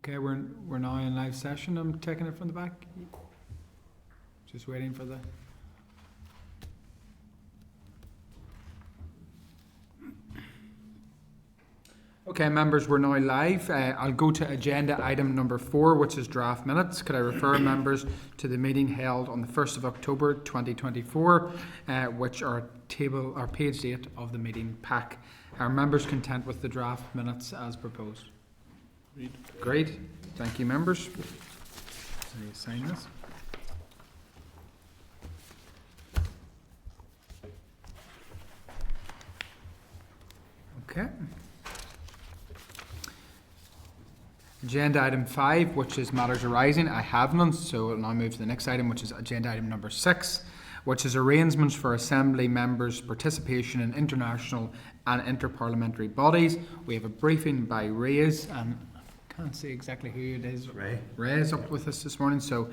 Okay, we're now in live session. I'm taking it from the back. Just waiting for the... Okay, members, we're now live. I'll go to agenda item number 4, which is draft minutes. Could I refer members to the meeting held on the 1st of October 2024, which are page 8 of the meeting pack. Are members content with the draft minutes as proposed? Great. Thank you, members. So you sign this. Okay. Agenda item 5, which is matters arising. I have none, so I'll now move to the next item, which is agenda item number 6, which is arrangements for Assembly members' participation in international and interparliamentary bodies. We have a briefing by Reyes, and I can't see exactly who it is. Ray is up with us this morning, so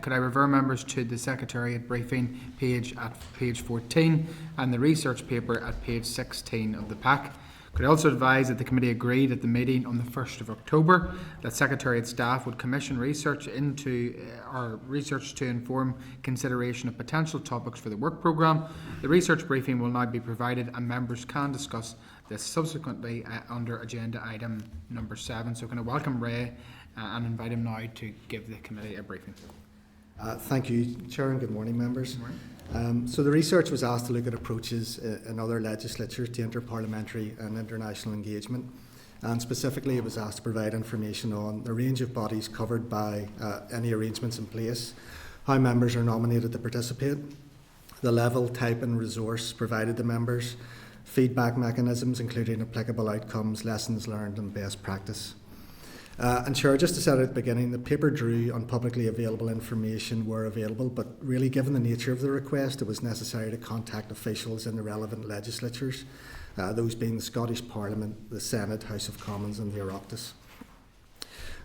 could I refer members to the Secretariat briefing page at page 14 and the research paper at page 16 of the pack. Could I also advise that the committee agreed at the meeting on the 1st of October that Secretariat staff would commission research to inform consideration of potential topics for the work programme. The research briefing will now be provided and members can discuss this subsequently under agenda item number 7. So can I welcome Ray and invite him now to give the committee a briefing. Thank you, Chair, and good morning, members. Good morning. So the research was asked to look at approaches in other legislatures to interparliamentary and international engagement, and specifically it was asked to provide information on the range of bodies covered by any arrangements in place, how members are nominated to participate, the level, type and resource provided to members, feedback mechanisms including applicable outcomes, lessons learned and best practice. And sure, just to set it at the beginning, the paper drew on publicly available information were available, but really given the nature of the request, it was necessary to contact officials in the relevant legislatures, those being the Scottish Parliament, the Senate, House of Commons and the Oireachtas.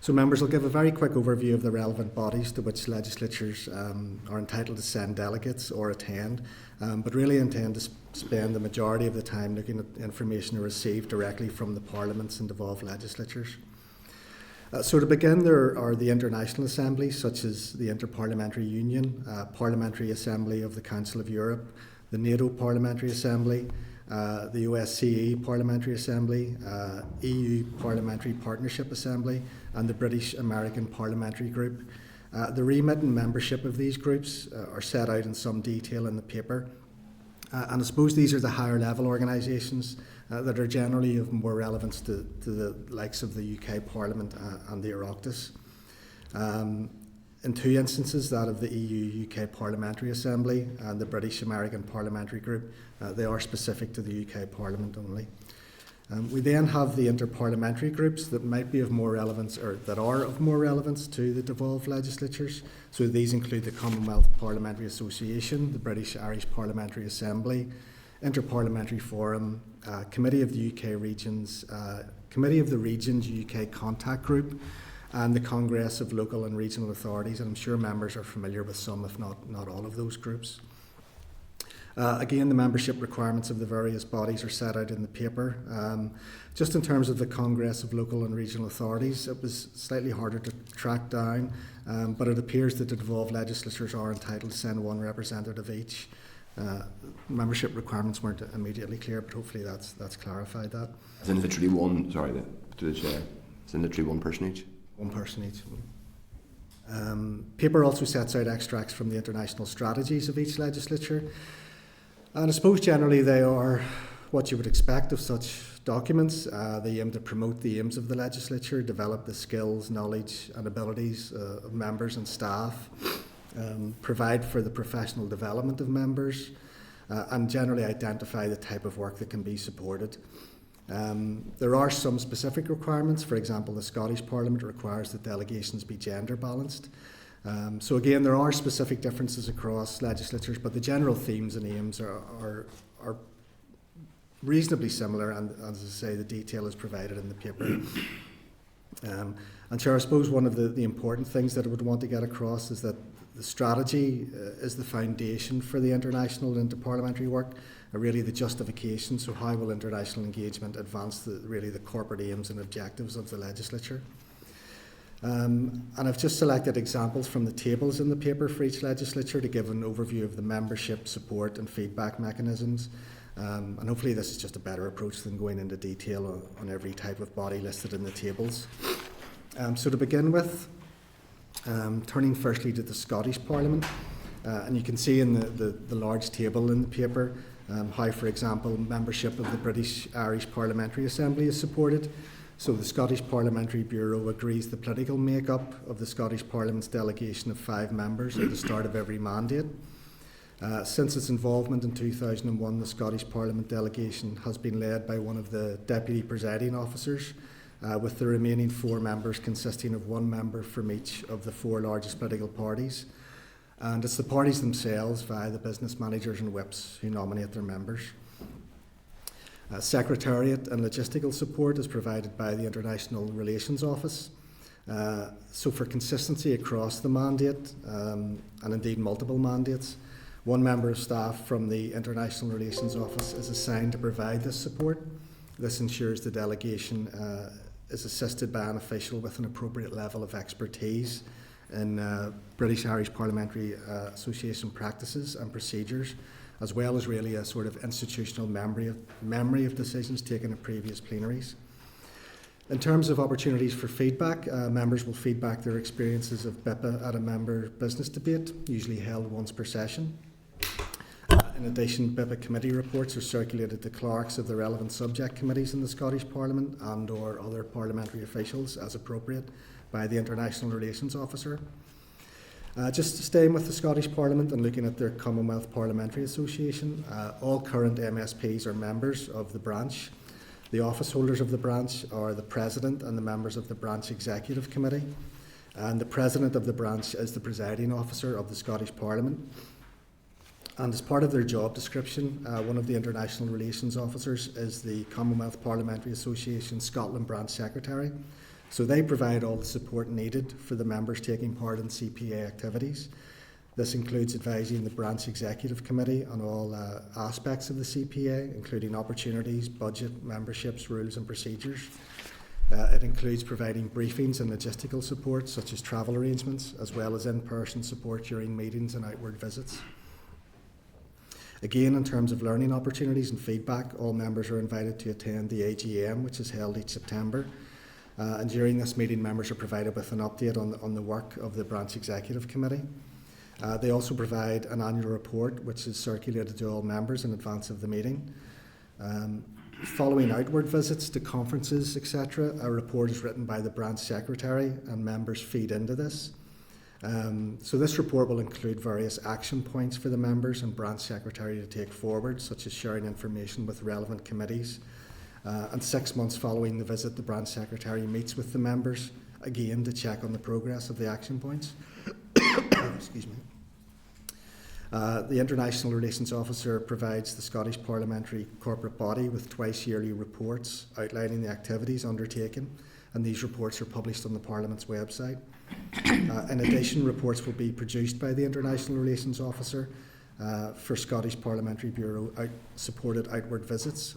So members will give a very quick overview of the relevant bodies to which legislatures are entitled to send delegates or attend, but really intend to spend the majority of the time looking at information received directly from the parliaments and devolved legislatures. So to begin, there are the international assemblies such as the Interparliamentary Union, Parliamentary Assembly of the Council of Europe, the NATO Parliamentary Assembly, the OSCE Parliamentary Assembly, EU Parliamentary Partnership Assembly and the British American Parliamentary Group. The remit and membership of these groups are set out in some detail in the paper. And I suppose these are the higher level organisations that are generally of more relevance to the likes of the UK Parliament and the Oireachtas. In two instances, that of the EU-UK Parliamentary Assembly and the British American Parliamentary Group, they are specific to the UK Parliament only. We then have the interparliamentary groups that might be of more relevance, or that are of more relevance to the devolved legislatures. So these include the Commonwealth Parliamentary Association, the British Irish Parliamentary Assembly, Interparliamentary Forum, Committee of the UK Regions, Committee of the Regions UK Contact Group, and the Congress of Local and Regional Authorities. And I'm sure members are familiar with some, if not all of those groups. Again, the membership requirements of the various bodies are set out in the paper. Just in terms of the Congress of Local and Regional Authorities, it was slightly harder to track down, but it appears that the devolved legislatures are entitled to send one representative each. Membership requirements weren't immediately clear, but hopefully that's clarified that. Isn't literally one, to the chair, isn't literally one person each? One person each. Paper also sets out extracts from the international strategies of each legislature. And I suppose generally they are what you would expect of such documents. They aim to promote the aims of the legislature, develop the skills, knowledge and abilities of members and staff, provide for the professional development of members, and generally identify the type of work that can be supported. There are some specific requirements. For example, the Scottish Parliament requires that delegations be gender balanced. So again, there are specific differences across legislatures, but the general themes and aims are reasonably similar, and as I say, the detail is provided in the paper. And sure, I suppose one of the important things that I would want to get across is that the strategy is the foundation for the international and interparliamentary work, really the justification. So how will international engagement advance the corporate aims and objectives of the legislature? And I've just selected examples from the tables in the paper for each legislature to give an overview of the membership, support and feedback mechanisms. And hopefully this is just a better approach than going into detail on every type of body listed in the tables. So to begin with, turning firstly to the Scottish Parliament, and you can see in the large table in the paper how, for example, membership of the British-Irish Parliamentary Assembly is supported. So the Scottish Parliamentary Bureau agrees the political makeup of the Scottish Parliament's delegation of 5 members at the start of every mandate. Since its involvement in 2001, the Scottish Parliament delegation has been led by one of the deputy presiding officers, with the remaining 4 members consisting of 1 member from each of the 4 largest political parties. And it's the parties themselves, via the business managers and whips, who nominate their members. Secretariat and logistical support is provided by the International Relations Office. So for consistency across the mandate, and indeed multiple mandates, 1 member of staff from the International Relations Office is assigned to provide this support. This ensures the delegation is assisted by an official with an appropriate level of expertise in British-Irish Parliamentary Association practices and procedures, as well as really a sort of institutional memory of decisions taken at previous plenaries. In terms of opportunities for feedback, members will feedback their experiences of BIPA at a member business debate, usually held once per session. In addition, BIPA committee reports are circulated to clerks of the relevant subject committees in the Scottish Parliament and or other parliamentary officials as appropriate by the International Relations Officer. Just staying with the Scottish Parliament and looking at their Commonwealth Parliamentary Association, all current MSPs are members of the branch. The office holders of the branch are the President and the members of the branch Executive Committee. And the President of the branch is the presiding officer of the Scottish Parliament. And as part of their job description, one of the international relations officers is the Commonwealth Parliamentary Association Scotland Branch Secretary. So they provide all the support needed for the members taking part in CPA activities. This includes advising the branch executive committee on all aspects of the CPA, including opportunities, budget, memberships, rules and procedures. It includes providing briefings and logistical support, such as travel arrangements, as well as in-person support during meetings and outward visits. Again, in terms of learning opportunities and feedback, all members are invited to attend the AGM, which is held each September. And during this meeting, members are provided with an update on the work of the branch executive committee. They also provide an annual report, which is circulated to all members in advance of the meeting. Following outward visits to conferences, etc., a report is written by the branch secretary and members feed into this. So this report will include various action points for the members and branch secretary to take forward, such as sharing information with relevant committees. And 6 months following the visit, the branch secretary meets with the members again to check on the progress of the action points. Excuse me. The International Relations Officer provides the Scottish Parliamentary Corporate Body with twice yearly reports outlining the activities undertaken, and these reports are published on the Parliament's website. In addition, reports will be produced by the International Relations Officer for Scottish Parliamentary Bureau supported outward visits.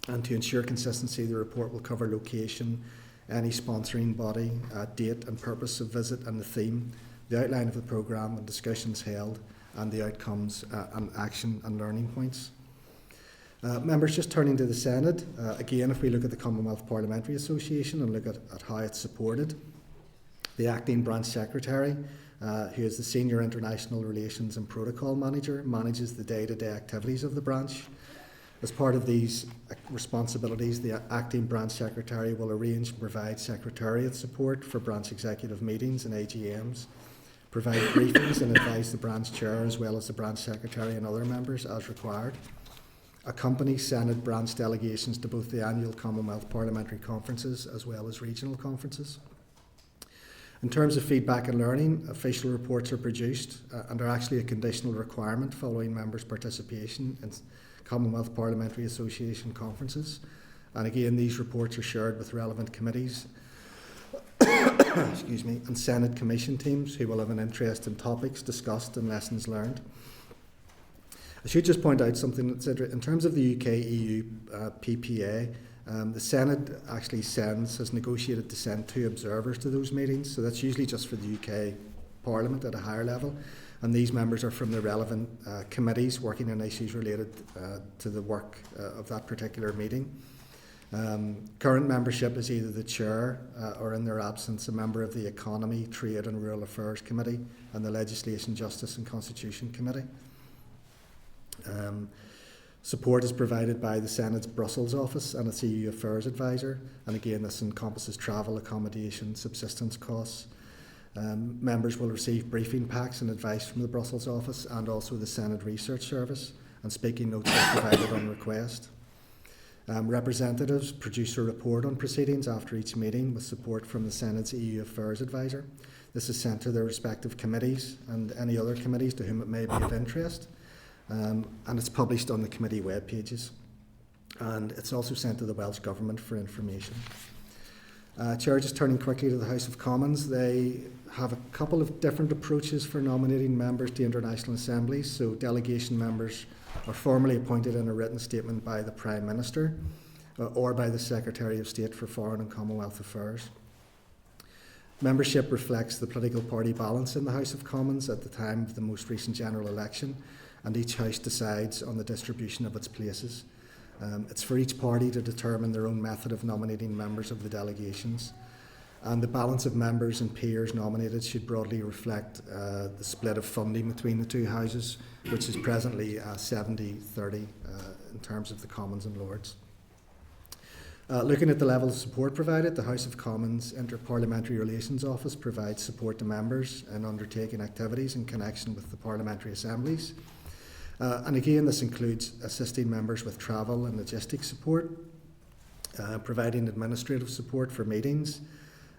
And to ensure consistency, the report will cover location, any sponsoring body, date and purpose of visit and the theme, the outline of the programme and discussions held, and the outcomes and action and learning points. Members, just turning to the Senate, again, if we look at the Commonwealth Parliamentary Association and look at how it's supported, the acting branch secretary, who is the senior international relations and protocol manager, manages the day-to-day activities of the branch. As part of these responsibilities, the acting branch secretary will arrange and provide secretariat support for branch executive meetings and AGMs, provide briefings and advise the branch chair as well as the branch secretary and other members as required, accompany Senate branch delegations to both the annual Commonwealth Parliamentary Conferences as well as regional conferences. In terms of feedback and learning, official reports are produced and are actually a conditional requirement following members' participation in Commonwealth Parliamentary Association conferences. And again, these reports are shared with relevant committees excuse me, and Senate Commission teams who will have an interest in topics discussed and lessons learned. I should just point out something that's interesting. In terms of the UK-EU PPA, The Senate actually has negotiated to send 2 observers to those meetings, so that's usually just for the UK Parliament at a higher level, and these members are from the relevant committees working on issues related to the work of that particular meeting. Current membership is either the chair or, in their absence, a member of the Economy, Trade and Rural Affairs Committee and the Legislation, Justice and Constitution Committee. Support is provided by the Senate's Brussels office and its EU Affairs Advisor, and again this encompasses travel, accommodation, subsistence costs. Members will receive briefing packs and advice from the Brussels office and also the Senate Research Service, and speaking notes are provided on request. Representatives produce a report on proceedings after each meeting with support from the Senate's EU Affairs Advisor. This is sent to their respective committees and any other committees to whom it may be of interest. And it's published on the committee web pages, and it's also sent to the Welsh Government for information. Chair, just turning quickly to the House of Commons, they have a couple of different approaches for nominating members to international assemblies. So delegation members are formally appointed in a written statement by the Prime Minister or by the Secretary of State for Foreign and Commonwealth Affairs. Membership reflects the political party balance in the House of Commons at the time of the most recent general election, and each House decides on the distribution of its places. It's for each party to determine their own method of nominating members of the delegations, and the balance of members and peers nominated should broadly reflect the split of funding between the 2 houses, which is presently 70-30 in terms of the Commons and Lords. Looking at the level of support provided, the House of Commons Inter-Parliamentary Relations Office provides support to members in undertaking activities in connection with the parliamentary assemblies. And again, this includes assisting members with travel and logistics support, providing administrative support for meetings.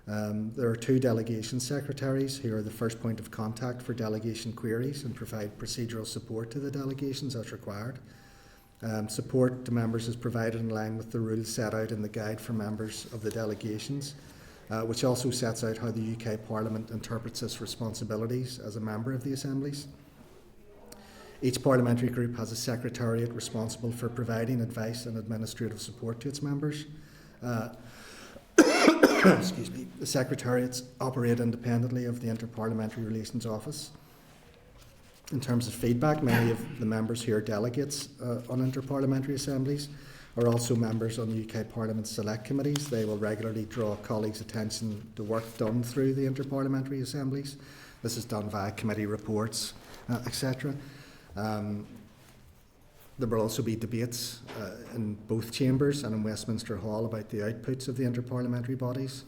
There are 2 delegation secretaries who are the first point of contact for delegation queries and provide procedural support to the delegations as required. Support to members is provided in line with the rules set out in the Guide for Members of the Delegations, which also sets out how the UK Parliament interprets its responsibilities as a member of the assemblies. Each parliamentary group has a secretariat responsible for providing advice and administrative support to its members. Excuse me. The secretariats operate independently of the Inter-Parliamentary Relations Office. In terms of feedback, many of the members who are delegates on inter-parliamentary assemblies are also members on the UK Parliament select committees. They will regularly draw colleagues' attention to work done through the inter-parliamentary assemblies. This is done via committee reports, etc. There will also be debates in both chambers and in Westminster Hall about the outputs of the inter-parliamentary bodies.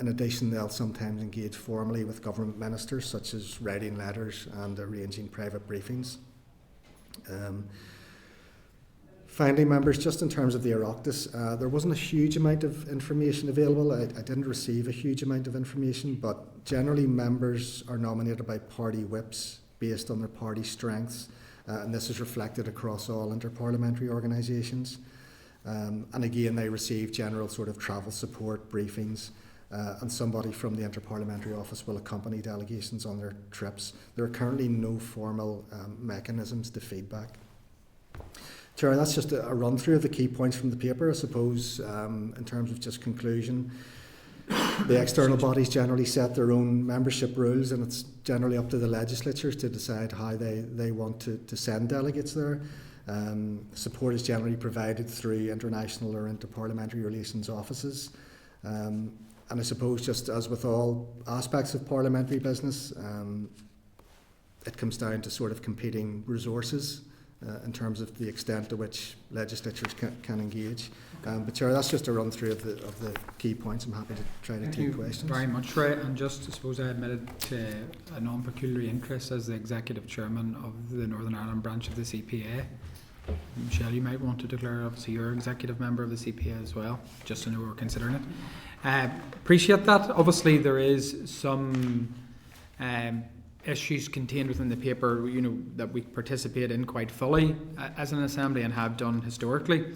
In addition, they'll sometimes engage formally with government ministers, such as writing letters and arranging private briefings. Finally, members, just in terms of the Oireachtas, there wasn't a huge amount of information available. I didn't receive a huge amount of information, but generally members are nominated by party whips based on their party strengths, and this is reflected across all inter-parliamentary organisations. And again, they receive general sort of travel support, briefings, and somebody from the Inter-Parliamentary Office will accompany delegations on their trips. There are currently no formal mechanisms to feedback. Chair, that's just a run through of the key points from the paper. I suppose in terms of just conclusion, the external bodies generally set their own membership rules, and it's generally up to the legislatures to decide how they want to send delegates there. Support is generally provided through international or inter-parliamentary relations offices. And I suppose, just as with all aspects of parliamentary business, it comes down to sort of competing resources in terms of the extent to which legislatures can engage. But Chair, that's just a run through of the key points. I'm happy to try to take questions. Very much, Ray. And just, I suppose, I admitted to a non-peculiar interest as the Executive Chairman of the Northern Ireland branch of the CPA. Michelle, you might want to declare, obviously you're executive member of the CPA as well, just to know we're considering it. Appreciate that. Obviously there is some issues contained within the paper, you know, that we participate in quite fully as an assembly and have done historically.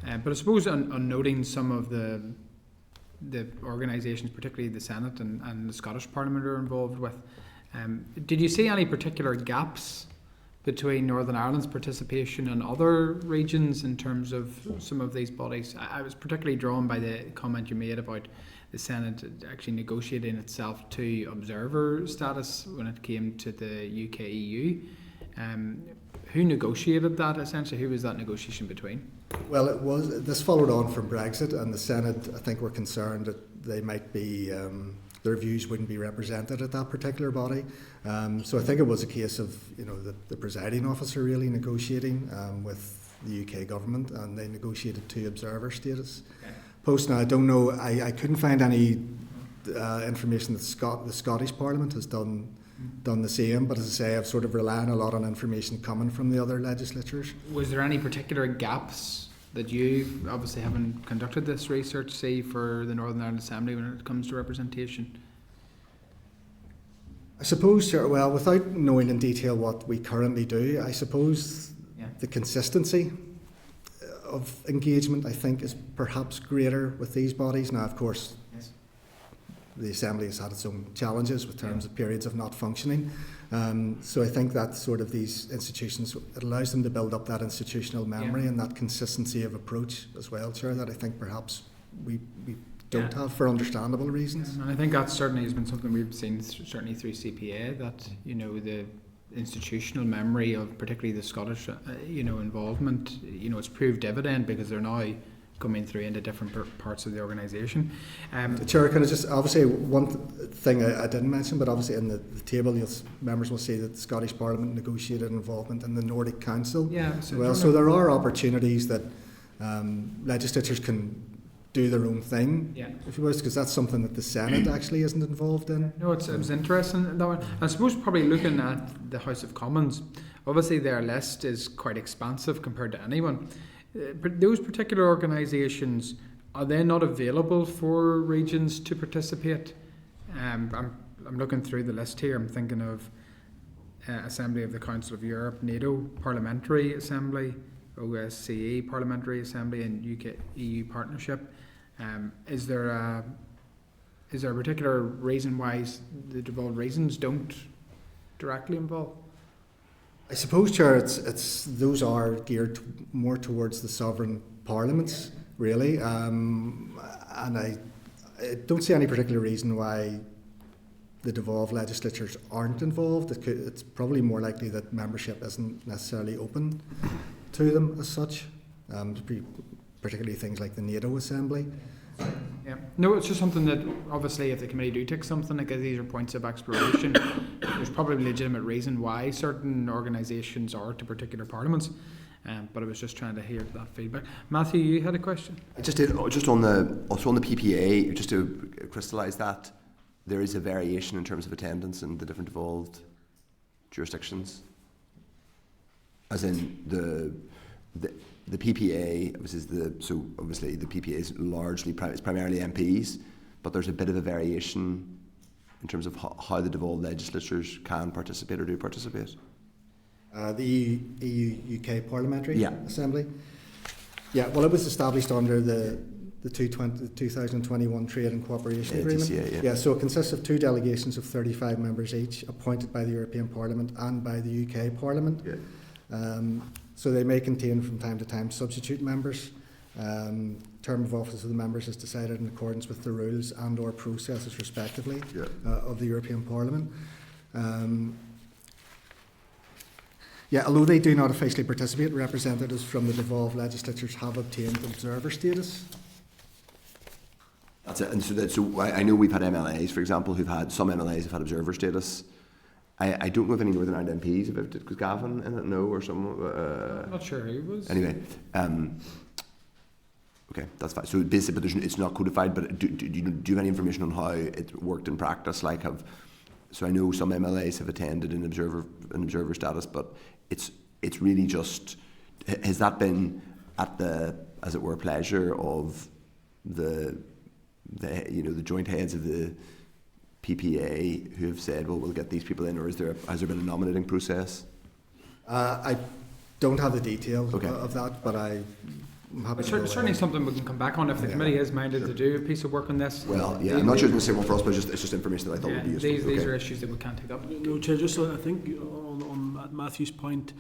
But I suppose on noting some of the organisations, particularly the Senate and the Scottish Parliament are involved with, did you see any particular gaps between Northern Ireland's participation and other regions in terms of some of these bodies? I was particularly drawn by the comment you made about the Senate actually negotiating itself to observer status when it came to the UK-EU. Who negotiated that essentially? Who was that negotiation between? Well, this followed on from Brexit, and the Senate, I think, were concerned that they might be, their views wouldn't be represented at that particular body. So I think it was a case of, the presiding officer really negotiating with the UK government, and they negotiated to observer status. Okay. Post now, I don't know, I couldn't find any information that the Scottish Parliament has done the same, but as I say, I've sort of relying a lot on information coming from the other legislatures. Was there any particular gaps that you, obviously having conducted this research, see for the Northern Ireland Assembly when it comes to representation? I suppose, well, without knowing in detail what we currently do, I suppose the consistency of engagement, I think, is perhaps greater with these bodies. Now, of course, the Assembly has had its own challenges with terms of periods of not functioning. So I think that sort of these institutions, it allows them to build up that institutional memory and that consistency of approach as well, Chair, that I think perhaps we don't have for understandable reasons. And I think that certainly has been something we've seen certainly through CPA, that, the institutional memory of particularly the Scottish, involvement, it's proved dividend because they're now coming through into different parts of the organisation. Chair, can I just, obviously one thing I didn't mention, but obviously in the table members will see that the Scottish Parliament negotiated involvement in the Nordic Council. So there are opportunities that legislatures can do their own thing, if you wish, because that's something that the Senate actually isn't involved in. No, it was interesting, that one. I suppose probably looking at the House of Commons, obviously their list is quite expansive compared to anyone. Those particular organisations, are they not available for regions to participate? I'm looking through the list here. I'm thinking of Assembly of the Council of Europe, NATO Parliamentary Assembly, OSCE Parliamentary Assembly, and UK-EU Partnership. Is there a particular reason why the devolved regions don't directly involve? I suppose, Chair, it's those are geared more towards the sovereign parliaments, really, and I don't see any particular reason why the devolved legislatures aren't involved. It's probably more likely that membership isn't necessarily open to them as such, particularly things like the NATO Assembly. Yeah, no, it's just something that obviously if the committee do take something like these are points of exploration, there's probably a legitimate reason why certain organisations are to particular parliaments. But I was just trying to hear that feedback. Matthew, you had a question? I just did, just on the PPA, just to crystallise that, there is a variation in terms of attendance in the different devolved jurisdictions. As in the PPA, obviously the PPA is it's primarily MPs, but there's a bit of a variation in terms of how the devolved legislatures can participate or do participate. The EU-UK Parliamentary Assembly? Yeah, well, it was established under the 2021 Trade and Cooperation Agreement. TCA, so it consists of 2 delegations of 35 members each, appointed by the European Parliament and by the UK Parliament. So they may contain from time to time substitute members. Term of office of the members is decided in accordance with the rules and or processes respectively of the European Parliament. Although they do not officially participate, representatives from the devolved legislatures have obtained observer status. That's it. And so I know we've had MLAs, for example, some MLAs have had observer status. I don't know if any Northern Ireland MPs have it. Was Gavin in it? No, or some? I'm not sure who was. Anyway, okay, that's fine. So basically, but it's not codified. But do you have any information on how it worked in practice? So I know some MLAs have attended in observer status, but it's really just, has that been at the, as it were, pleasure of the joint heads of the PPA who have said, well, we'll get these people in, or has there been a nominating process? I don't have the detail of that, but I'm happy to certainly something we can come back on if the committee is minded to do a piece of work on this. Well, I'm not sure it's going to say one for us, but it's just information that I thought would be useful. These are issues that we can't take up. No, Chair, just I think on Matthew's point,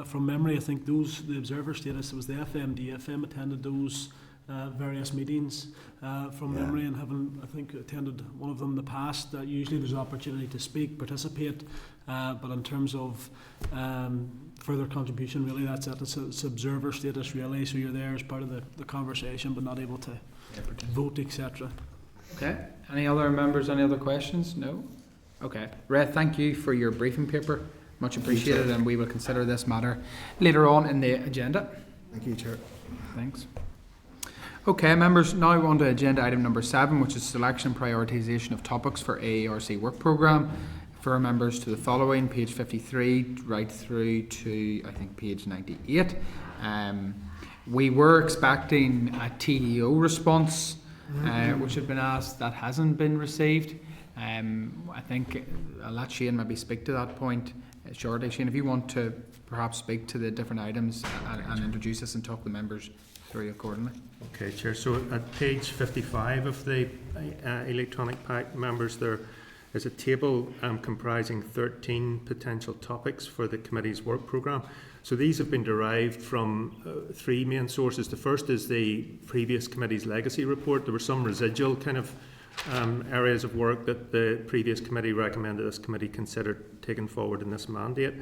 from memory, I think the observer status, it was the FM attended those various meetings from memory, and having, I think, attended one of them in the past. Usually there's an opportunity to speak, participate, but in terms of further contribution, really that's it. It's observer status, really, so you're there as part of the conversation, but not able to vote, etc. Okay. Any other members, any other questions? No? Okay. Ray, thank you for your briefing paper. Much appreciated, and we will consider this matter later on in the agenda. Thank you, Chair. Thanks. Okay, members, now on to agenda item number 7, which is selection and prioritisation of topics for AARC work programme. For members to the following, page 53 right through to, I think, page 98. We were expecting a TEO response, which had been asked. That hasn't been received. I think I'll let Shane maybe speak to that point shortly. Shane, if you want to perhaps speak to the different items and introduce us and talk to members through accordingly. Okay, Chair. So at page 55 of the electronic pack, members, there is a table comprising 13 potential topics for the committee's work programme. So these have been derived from 3 main sources. The first is the previous committee's legacy report. There were some residual kind of areas of work that the previous committee recommended this committee consider taking forward in this mandate.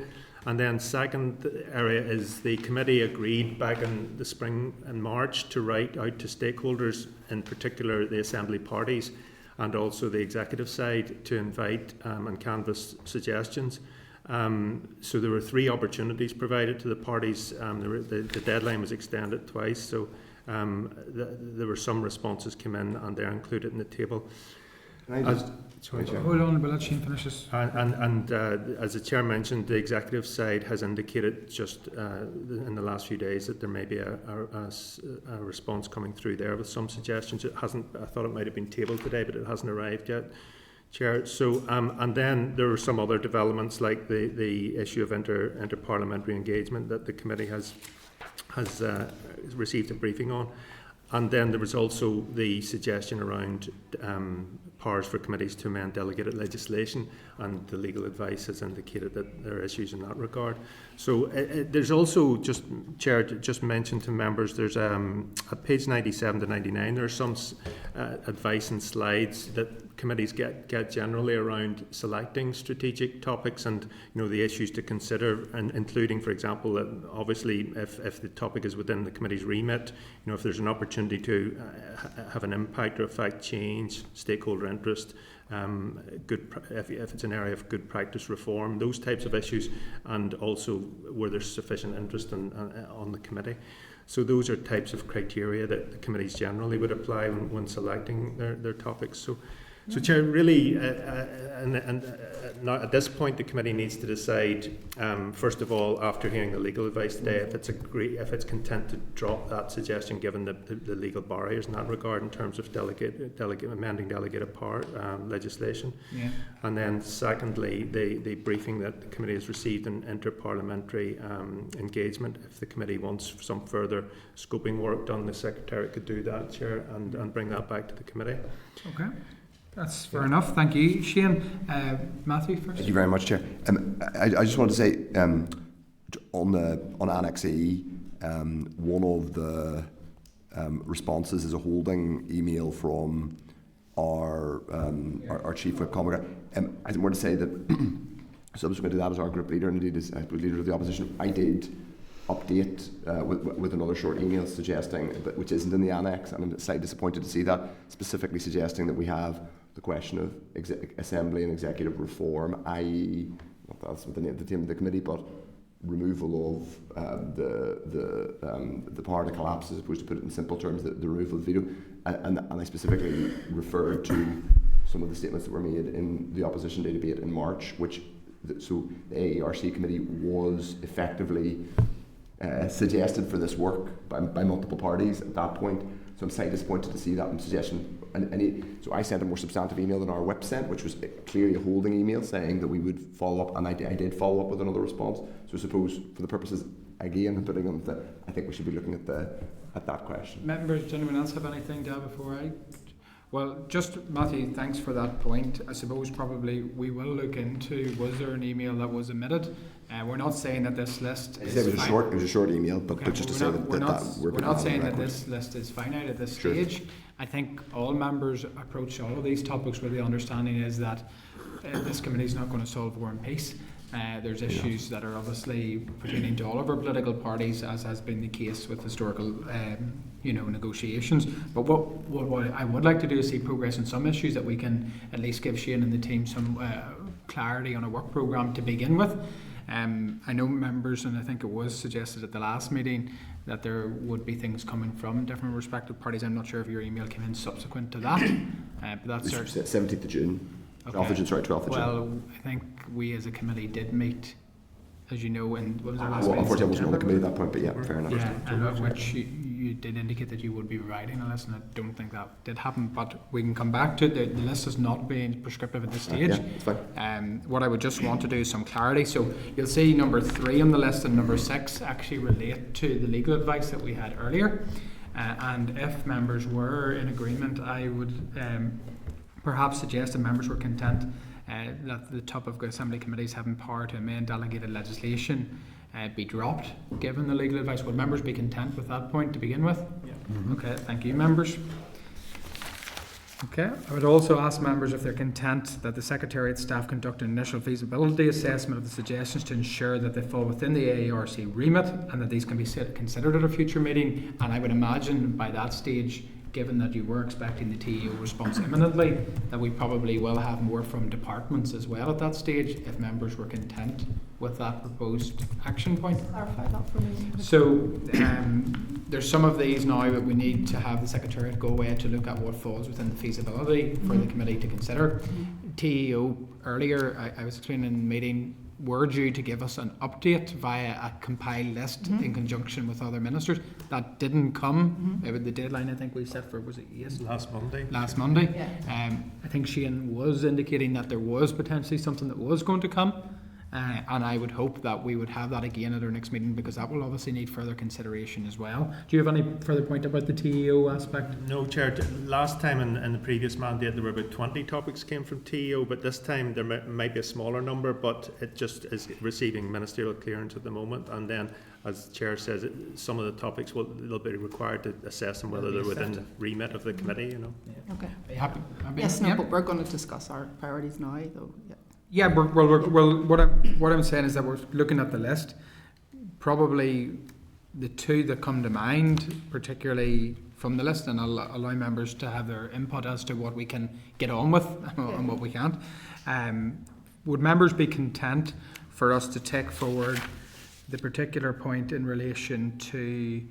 And then second area is the committee agreed back in the spring and March to write out to stakeholders, in particular the Assembly parties and also the executive side, to invite and canvass suggestions. So there were 3 opportunities provided to the parties. The deadline was extended twice, so there were some responses came in and they're included in the table. Hold on, we'll let Shane finish this. And as the Chair mentioned, the executive side has indicated just in the last few days that there may be a response coming through there with some suggestions. It hasn't. I thought it might have been tabled today, but it hasn't arrived yet, Chair. So and then there were some other developments like the issue of inter-parliamentary engagement that the committee has received a briefing on. And then there was also the suggestion around powers for committees to amend delegated legislation, and the legal advice has indicated that there are issues in that regard. So there's also, just Chair, just mentioned to members, there's at page 97 to 99, there's some advice and slides that committees get generally around selecting strategic topics and the issues to consider, and including, for example, that obviously if the topic is within the committee's remit, if there's an opportunity to have an impact or affect change, stakeholder interest, if it's an area of good practice reform, those types of issues, and also where there's sufficient interest on the committee. So those are types of criteria that the committees generally would apply when selecting their topics. So Chair, really, now at this point, the committee needs to decide, first of all, after hearing the legal advice today, if it's content to drop that suggestion, given the legal barriers in that regard in terms of amending delegated power legislation. Yeah. And then, secondly, the briefing that the committee has received in inter-parliamentary engagement. If the committee wants some further scoping work done, the Secretariat could do that, Chair, and bring that back to the committee. Okay. That's fair enough. Thank you, Shane. Matthew first. Thank you very much, Chair. I just wanted to say on Annex E, one of the responses is a holding email from our Chief Whip Comager. I just want to say that subsequent to that, as our group leader and indeed as leader of the opposition, I did update with another short email suggesting, which isn't in the annex, and I'm slightly disappointed to see that, specifically suggesting that we have the question of assembly and executive reform, i.e., not that's what the name of the committee, but removal of the power to collapse, as opposed to put it in simple terms, the removal of the veto, and I specifically referred to some of the statements that were made in the opposition day debate in March, so the AARC committee was effectively suggested for this work by multiple parties at that point. So I'm slightly disappointed to see that suggestion. So I sent a more substantive email than our whip sent, which was clearly a holding email saying that we would follow up, and I did follow up with another response. So I suppose for the purposes, again, of putting on I think we should be looking at that question. Members, does anyone else have anything to add before I? Well, just Matthew, thanks for that point. I suppose probably we will look into, was there an email that was omitted? We're not saying that this list It is was a short email, but, Okay, but just to say that we're we're not saying that record. this list is finite at this Sure. stage. I think all members approach all of these topics with the understanding is that this committee is not going to solve war and peace. There's issues that are obviously pertaining to all of our political parties, as has been the case with historical, negotiations. But what I would like to do is see progress in some issues that we can at least give Shane and the team some clarity on a work programme to begin with. I know members, and I think it was suggested at the last meeting, that there would be things coming from different respective parties. I'm not sure if your email came in subsequent to that, but that's It was 17th of June. Okay. 12th of June, sorry, 12th of June. Well, I think we as a committee did meet, as you know, and what was our last Well, meeting? unfortunately, I wasn't on the September? committee at that point, but yeah, fair enough. Yeah, and of which you did indicate that you would be providing a list, and I don't think that did happen, but we can come back to it. The list is not being prescriptive at this stage. Yeah, it's fine. What I would just want to do is some clarity. So you'll see number 3 on the list and number 6 actually relate to the legal advice that we had earlier. And if members were in agreement, I would perhaps suggest that members were content that the top of Assembly committees having power to amend delegated legislation be dropped, given the legal advice. Would members be content with that point to begin with? Yeah. Okay, thank you, members. Okay, I would also ask members if they're content that the Secretariat staff conduct an initial feasibility assessment of the suggestions to ensure that they fall within the AARC remit and that these can be considered at a future meeting. And I would imagine by that stage, given that you were expecting the TEO response imminently, that we probably will have more from departments as well at that stage, if members were content with that proposed action point. Clarify that for me. So there's some of these now that we need to have the Secretariat go away to look at what falls within the feasibility for the committee to consider. TEO, earlier I was explaining in the meeting, were due to give us an update via a compiled list in conjunction with other ministers. That didn't come. The deadline I think we set for, was it Last Monday. last Monday? Yeah. I think Shane was indicating that there was potentially something that was going to come. And I would hope that we would have that again at our next meeting, because that will obviously need further consideration as well. Do you have any further point about the TEO aspect? No, Chair. Last time in the previous mandate there were about 20 topics came from TEO, but this time there might be a smaller number, but it just is receiving ministerial clearance at the moment. And then, as the Chair says, some of the topics they'll be required to assess them whether they're within the remit of the committee. Okay. Are you happy? Yes, no, Yeah. but we're going to discuss our priorities now, though. Yeah. Yeah, well, what I'm saying is that we're looking at the list. Probably the two that come to mind, particularly from the list, and I'll allow members to have their input as to what we can get on with and what we can't. Would members be content for us to take forward the particular point in relation to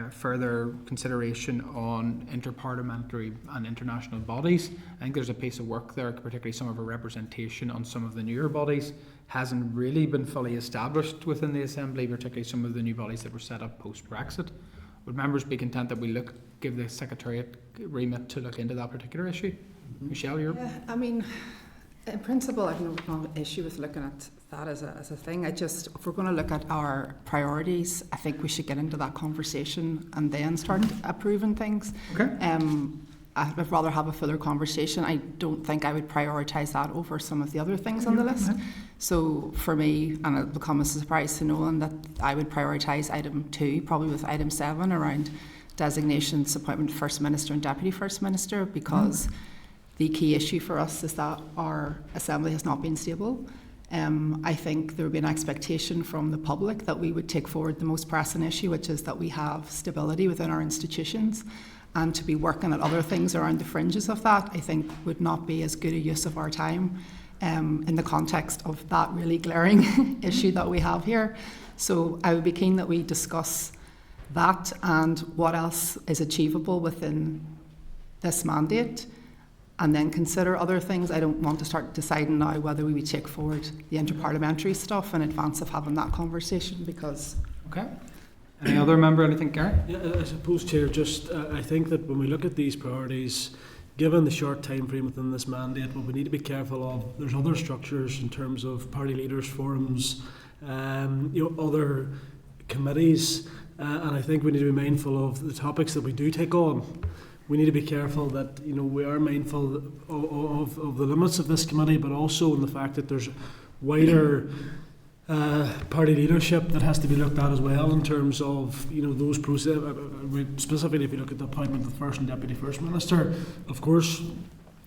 further consideration on interparliamentary and international bodies? I think there's a piece of work there, particularly some of our representation on some of the newer bodies hasn't really been fully established within the Assembly, particularly some of the new bodies that were set up post-Brexit. Would members be content that we give the Secretariat remit to look into that particular issue? Michelle, you're... Yeah, I mean, in principle, I've no issue with looking at that as a thing. If we're going to look at our priorities, I think we should get into that conversation and then start approving things. Okay. I'd rather have a fuller conversation. I don't think I would prioritise that over some of the other things on the list. So for me, and it'll become a surprise to no one, that I would prioritise item 2, probably with item 7 around designations, appointment of First Minister and Deputy First Minister, because the key issue for us is that our Assembly has not been stable. I think there would be an expectation from the public that we would take forward the most pressing issue, which is that we have stability within our institutions, and to be working at other things around the fringes of that, I think would not be as good a use of our time in the context of that really glaring issue that we have here. So I would be keen that we discuss that and what else is achievable within this mandate, and then consider other things. I don't want to start deciding now whether we would take forward the interparliamentary stuff in advance of having that conversation, because... Okay. Any other member, anything, Gary? Yeah, I suppose, Chair, just I think that when we look at these priorities, given the short time frame within this mandate, what we need to be careful of, there's other structures in terms of party leaders forums, other committees, and I think we need to be mindful of the topics that we do take on. we need to be careful that, you know, we are mindful of the limits of this committee, but also in the fact that there's wider party leadership that has to be looked at as well in terms of, you know, those process. Specifically, if you look at the appointment of the First and Deputy First Minister, of course,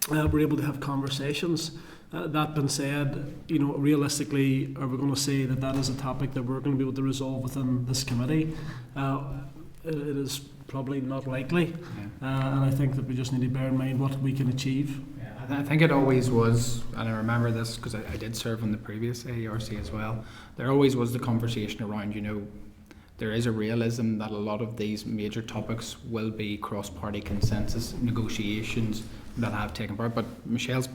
we're able to have conversations. That being said, you know, realistically, are we going to say that that is a topic that we're going to be able to resolve within this committee? It is probably not likely, and I think that we just need to bear in mind what we can achieve. I think it always was, and I remember this because I did serve on the previous AERC as well, there always was the conversation around, you know, there is a realism that a lot of these major topics will be cross-party consensus negotiations that have taken part, but Michelle's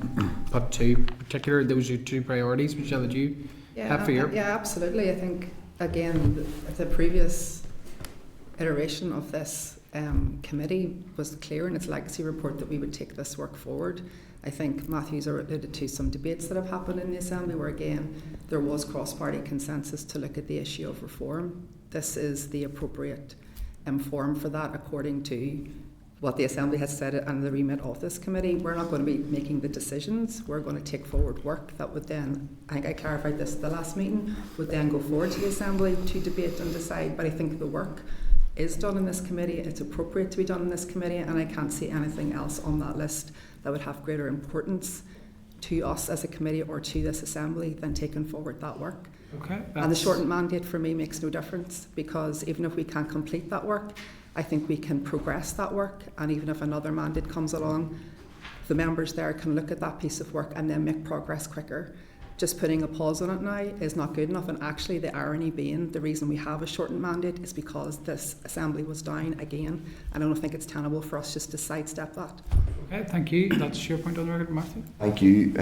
put those are two priorities. Michelle, did you have for your... Yeah, absolutely. I think, again, the previous iteration of this committee was clear in its legacy report that we would take this work forward. I think Matthew's alluded to some debates that have happened in the Assembly where, again, there was cross-party consensus to look at the issue of reform. This is the appropriate forum for that, according to what the Assembly has said and the remit of this committee. We're not going to be making the decisions. We're going to take forward work that would then, I think I clarified this at the last meeting, would then go forward to the Assembly to debate and decide. But I think the work is done in this committee. It's appropriate to be done in this committee, and I can't see anything else on that list that would have greater importance to us as a committee or to this Assembly than taking forward that work. Okay. And the shortened mandate for me makes no difference, because even if we can't complete that work, I think we can progress that work, and even if another mandate comes along, the members there can look at that piece of work and then make progress quicker. Just putting a pause on it now is not good enough, and actually the irony being the reason we have a shortened mandate is because this Assembly was down again, and I don't think it's tenable for us just to sidestep that. Okay, thank you. That's your point on the record, Matthew. Thank you,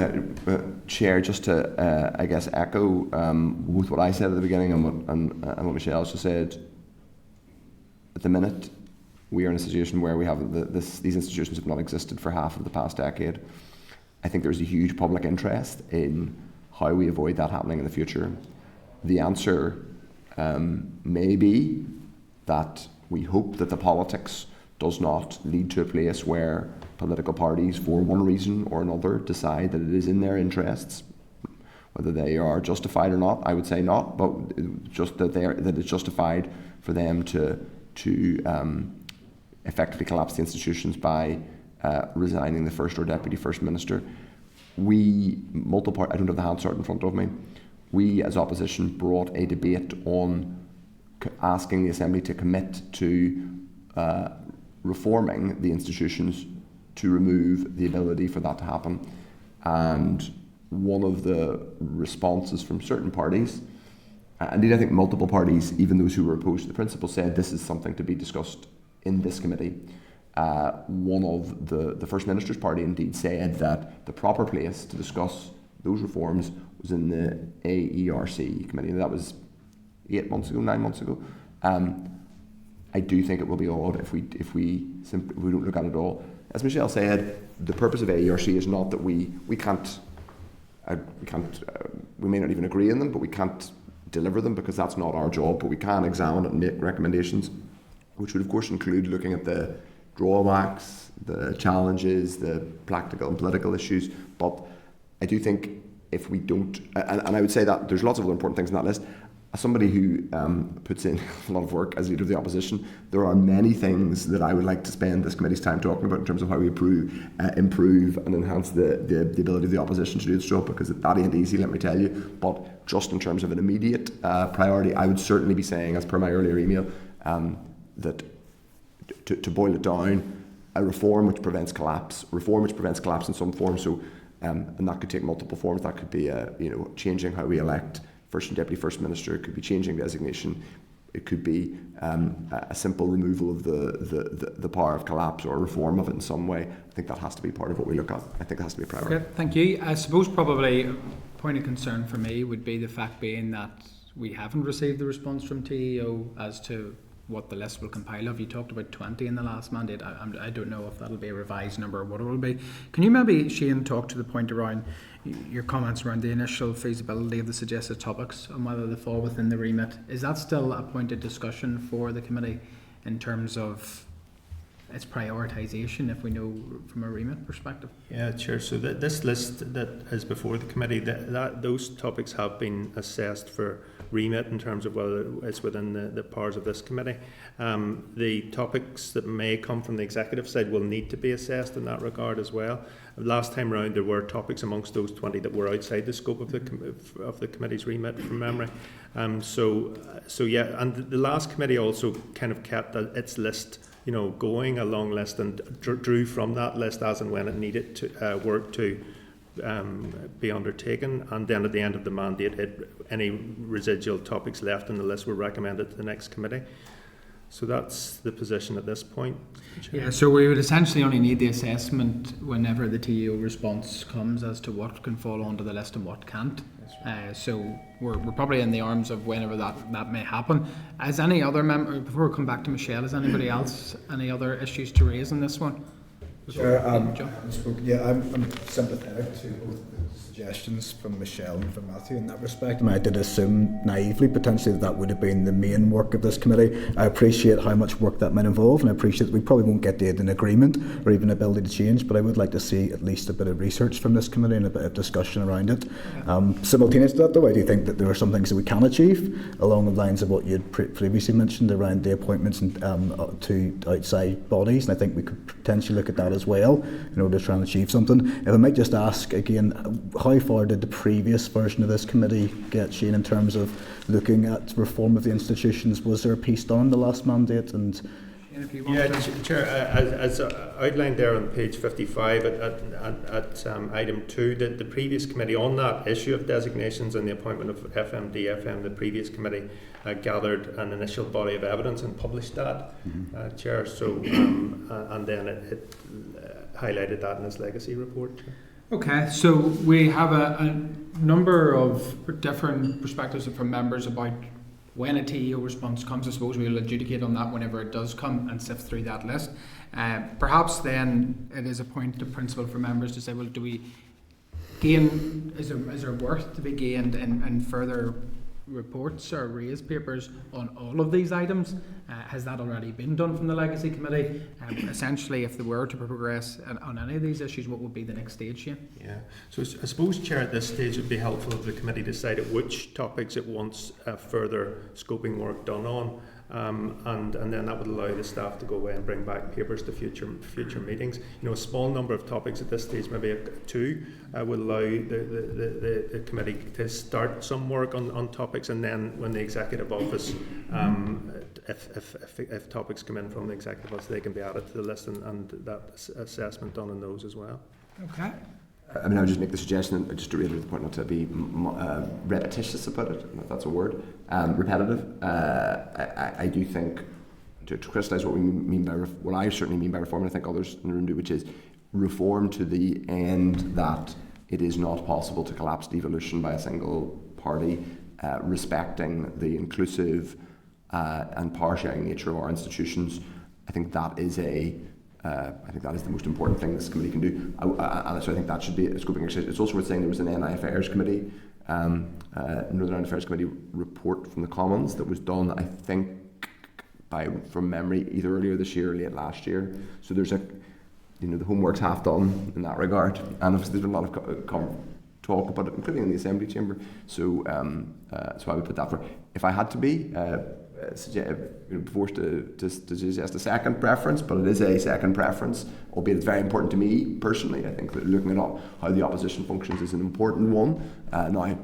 Chair. Just to, I guess, echo both what I said at the beginning and what Michelle just said. At the minute, we are in a situation where we have these institutions have not existed for half of the past decade. I think there's a huge public interest in how we avoid that happening in the future. The answer may be that we hope that the politics does not lead to a place where political parties, for one reason or another, decide that it is in their interests. Whether they are justified or not, I would say not, but just that it's justified for them to effectively collapse the institutions by resigning the First or Deputy First Minister. We, I don't have the Hansard in front of me, we as opposition brought a debate on asking the Assembly to commit to reforming the institutions to remove the ability for that to happen. And one of the responses from certain parties, indeed I think multiple parties, even those who were opposed to the principle, said this is something to be discussed in this committee. One of the First Minister's party indeed said that the proper place to discuss those reforms was in the AERC committee. That was 9 months ago. I do think it will be odd if we don't look at it all. As Michelle said, the purpose of AERC is not that we may not even agree on them, but we can't deliver them because that's not our job. But we can examine it and make recommendations, which would of course include looking at the drawbacks, the challenges, the practical and political issues. But I do think if we don't, and I would say that there's lots of other important things in that list. As somebody who puts in a lot of work as leader of the opposition, there are many things that I would like to spend this committee's time talking about in terms of how we improve and enhance the ability of the opposition to do its job, because that ain't easy, let me tell you. But just in terms of an immediate priority, I would certainly be saying, as per my earlier email, that to boil it down, a reform which prevents collapse in some form. So, and that could take multiple forms. That could be changing how we elect First and Deputy First Minister. It could be changing designation. It could be a simple removal of the power of collapse or reform of it in some way. I think that has to be part of what we look at. I think it has to be a priority. Okay, thank you. I suppose probably a point of concern for me would be the fact being that we haven't received the response from TEO as to what the list will compile of. You talked about 20 in the last mandate. I don't know if that'll be a revised number or what it will be. Can you maybe, Shane, talk to the point around your comments around the initial feasibility of the suggested topics and whether they fall within the remit? Is that still a point of discussion for the committee in terms of its prioritisation if we know from a remit perspective. Yeah, Chair. So this list that is before the committee, those topics have been assessed for remit in terms of whether it's within the powers of this committee. The topics that may come from the executive side will need to be assessed in that regard as well. Last time round, there were topics amongst those 20 that were outside the scope of the committee's remit from memory. So yeah, and the last committee also kind of kept its list, going a long list, and drew from that list as and when it needed to work to be undertaken, and then at the end of the mandate, any residual topics left in the list were recommended to the next committee. So that's the position at this point. Yeah, so we would essentially only need the assessment whenever the TEO response comes as to what can fall onto the list and what can't. So we're probably in the arms of whenever that may happen. As any other member, before we come back to Michelle, has anybody else any other issues to raise in this one? Sure, I'm sympathetic to both the suggestions from Michelle and from Matthew in that respect. I did assume naively, potentially, that would have been the main work of this committee. I appreciate how much work that might involve, and I appreciate that we probably won't get an agreement or even ability to change, but I would like to see at least a bit of research from this committee and a bit of discussion around it. Simultaneous to that, though, I do think that there are some things that we can achieve along the lines of what you had previously mentioned around the appointments to outside bodies, and I think we could potentially look at that as well in order to try and achieve something. If I might just ask again, how far did the previous version of this committee get, Shane, in terms of looking at reform of the institutions? Was there a piece done in the last mandate? And yeah, Chair, as outlined there on page 55 at item 2, the previous committee on that issue of designations and the appointment of FMD/FM, the previous committee gathered an initial body of evidence and published that, Chair. So and then it highlighted that in its legacy report, Chair. Okay, so we have a number of different perspectives from members about when a TEO response comes. I suppose we'll adjudicate on that whenever it does come and sift through that list. Perhaps then it is a point of principle for members to say, well, do we gain, is there worth to be gained in further reports or raised papers on all of these items? Has that already been done from the Legacy Committee? Essentially, if they were to progress on any of these issues, what would be the next stage here? Yeah, so I suppose, Chair, at this stage it would be helpful if the committee decided which topics it wants further scoping work done on, and then that would allow the staff to go away and bring back papers to future meetings. A small number of topics at this stage, maybe 2, will allow the committee to start some work on topics, and then when the executive office, if topics come in from the executive office, they can be added to the list, and that assessment done on those as well. Okay. I would just make the suggestion, just to reiterate the point, not to be repetitious about it, if that's a word, repetitive. I do think, to crystallise what we mean by what I certainly mean by reform, and I think others in the room do, which is reform to the end that it is not possible to collapse devolution by a single party, respecting the inclusive and power-sharing nature of our institutions. I think that is the most important thing this committee can do. And so I think that should be a scoping exercise. It's also worth saying there was an NI Affairs Committee, Northern Ireland Affairs Committee report from the Commons that was done, I think, from memory, either earlier this year or late last year. So there's the homework's half done in that regard. And obviously there's been a lot of talk about it, including in the Assembly Chamber. So I would put that for. If I had to be forced to suggest a second preference, but it is a second preference, albeit it's very important to me personally. I think that looking at how the opposition functions is an important one. Now, I